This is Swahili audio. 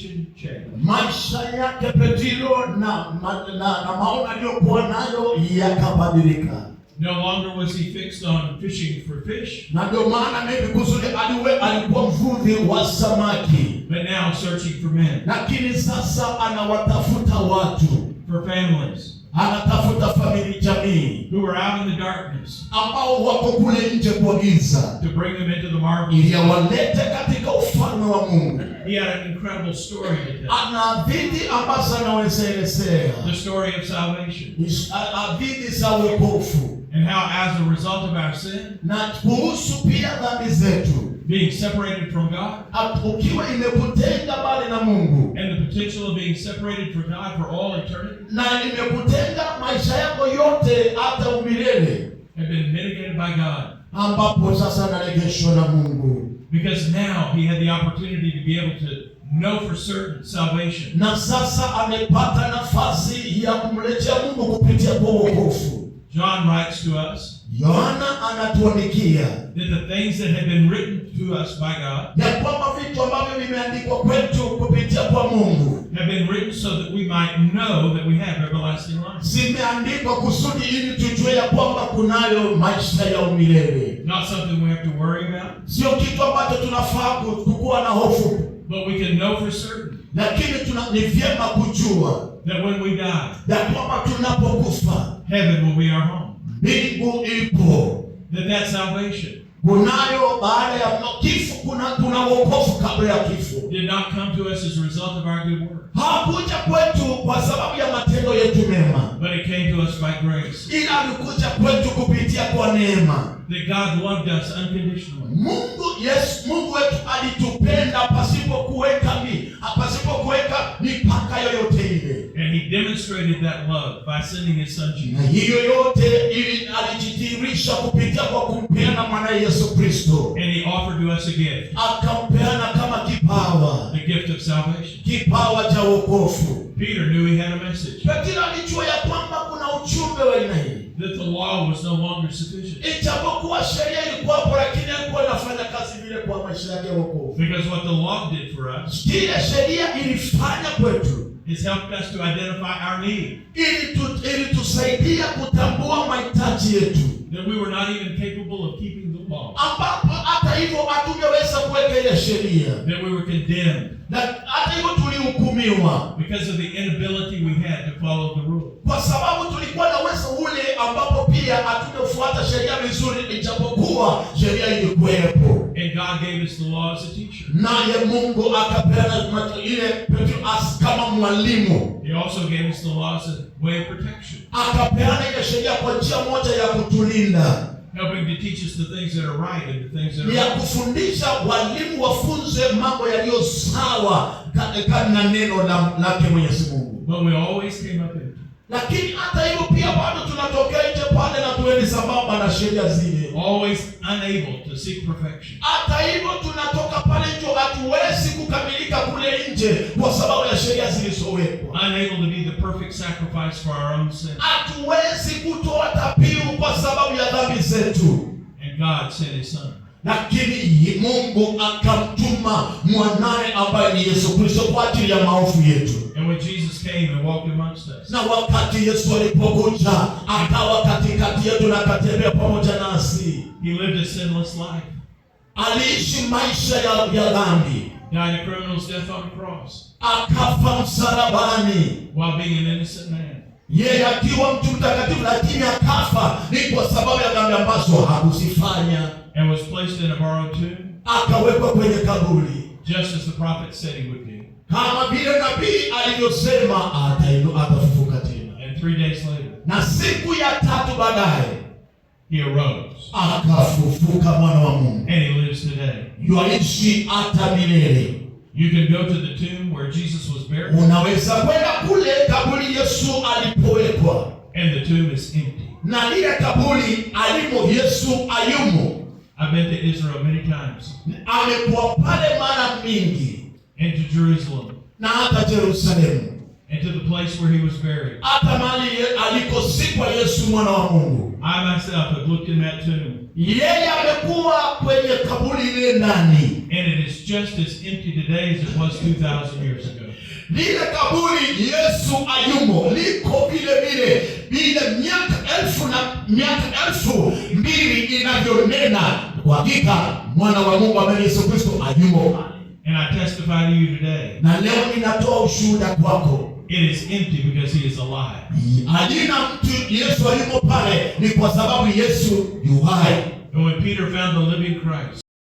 vision changed. Maisha yake Petro na maono aliyokuwa nayo yakabadilika. No longer was he fixed on fishing for fish, Na ndio maana maybe kusudi alikuwa mvuvi wa samaki. but now searching for men, Lakini sasa anawatafuta watu. for families Anatafuta familia, jamii who were out in the darkness, ambao wako kule nje kwa giza, to bring them into the marvelous. ili awalete katika ufalme wa Mungu. He had an incredible story to tell. Ana hadithi ambazo anaweza elezea. The story of salvation, Hadithi za wokovu. and how as a result of our sin, Na kuhusu pia dhambi zetu. being separated from God, Ukiwa imekutenga mbali na Mungu. and the potential of being separated from God for all eternity, Na imekutenga maisha yako yote hata umilele. have been mitigated by God. Ambapo sasa analegeshwa na Mungu. Because now he had the opportunity to be able to know for certain salvation. Na sasa amepata nafasi ya kumletea Mungu kupitia kwa wokovu. John writes to us Yohana anatuandikia that the things that have been written to us by God ya kwamba vitu ambavyo vimeandikwa kwetu kupitia kwa Mungu have been written so that we might know that we have everlasting life. zimeandikwa kusudi ili tujue ya kwamba kunayo maisha ya umilele. Not something we have to worry about, Sio kitu ambacho tunafaa kukuwa na hofu, but we can know for certain lakini ni vyema kujua that when we die, ya kwamba tunapokufa heaven will be our home. mbingu ipo. That salvation Kunayo baada ya kifo, kuna wokovu kabla ya kifo. did not come to us as a result of our good work, Hakuja kwetu kwa sababu ya matendo yetu mema, but it came to us by grace. ila alikuja kwetu kupitia kwa neema. That God loved us unconditionally. Mungu wetu alitupenda pasipo kuweka mipaka yoyote ile. And he demonstrated that love by sending his son Jesus. Na hiyo yote ili alijidhihirisha kupitia kwa kumpeana mwana Yesu Kristo. And he offered to us a gift. Akampeana kama kipawa. The gift of salvation. Kipawa cha wokovu. Peter knew he had a message. Petro alijua ya kwamba kuna ujumbe wa aina hii. That the law was no longer sufficient. Ijapokuwa sheria ilikuwa hapo, lakini haikuwa inafanya kazi vile kwa maisha yake ya wokovu. Because what the law did for us, kile sheria ilifanya kwetu, is helped us to identify our need. ili tusaidia kutambua mahitaji yetu. That we were not even capable of keeping the law. Ambapo hata hivyo hatungeweza kuweka ile sheria. That we were condemned. Na hata hivyo tulihukumiwa. Because of the inability we had to follow the rule. Kwa sababu tulikuwa na uwezo ule ambapo pia hatungefuata sheria vizuri, ijapokuwa sheria ilikuwepo. And God gave us the law as a teacher. Naye Mungu akapeana ile Petro kama mwalimu. He also gave us the law as a way of protection. Akapeana ile sheria kwa njia moja ya kutulinda. Helping to teach us the things that are right and the things that are ya wrong. kufundisha walimu wafunze mambo yaliyo sawa katika neno lake Mwenyezi Mungu. But we always came up empty. Lakini hata hivyo pia bado tunatokea nje pale na tuende sambamba na sheria zile. Always unable to seek perfection. Hata hivyo tunatoka pale nje, hatuwezi kukamilika kule nje kwa sababu ya sheria zilizowekwa. Unable to be the perfect sacrifice for our own sin. Hatuwezi kutoa dhabihu kwa sababu ya dhambi zetu. And God sent his son. Lakini Mungu akamtuma mwanae ambaye ni Yesu Kristo kwa ajili ya maovu yetu. And when Jesus came and walked amongst us, Na wakati Yesu alipokuja akawa katikati yetu na akatembea pamoja nasi, he lived a sinless life. aliishi maisha ya dhambi, Died a criminal's death on the cross. akafa msalabani While being an innocent man. yeye akiwa mtu mtakatifu, lakini akafa ni kwa sababu ya dhambi ambazo hakuzifanya. And was placed in a borrowed tomb. Akawekwa kwenye kaburi, Just as the prophet said he would be. kama vile nabii alivyosema atafufuka tena. And 3 days later, Na siku ya tatu baadaye he arose. akafufuka mwana wa Mungu. And he lives today. Yuaishi hata milele. You can go to the tomb where Jesus was buried. Unaweza kwenda kule kaburi Yesu alipowekwa. And the tomb is empty. Na ile kaburi alimo Yesu ayumo. I've been to Israel many times. Amekuwa pale mara mingi. And to Jerusalem. Na hata Yerusalemu. And to the place where he was buried. Hata mahali alikozikwa Yesu mwana wa Mungu. I myself have looked in that tomb. Yeye amekuwa kwenye kaburi ile ndani. And it is just as empty today as it was 2,000 years ago. Lile kaburi Yesu ayumo liko vile miaka 2,000 inavyonena. Kwa hakika mwana wa Mungu ambaye Yesu Kristo ayumo. And I testify to you today. Na leo ninatoa ushuhuda kwako. It is empty because he is alive. Halina mtu Yesu ayumo pale, ni kwa sababu Yesu yu hai. And when Peter found the living Christ,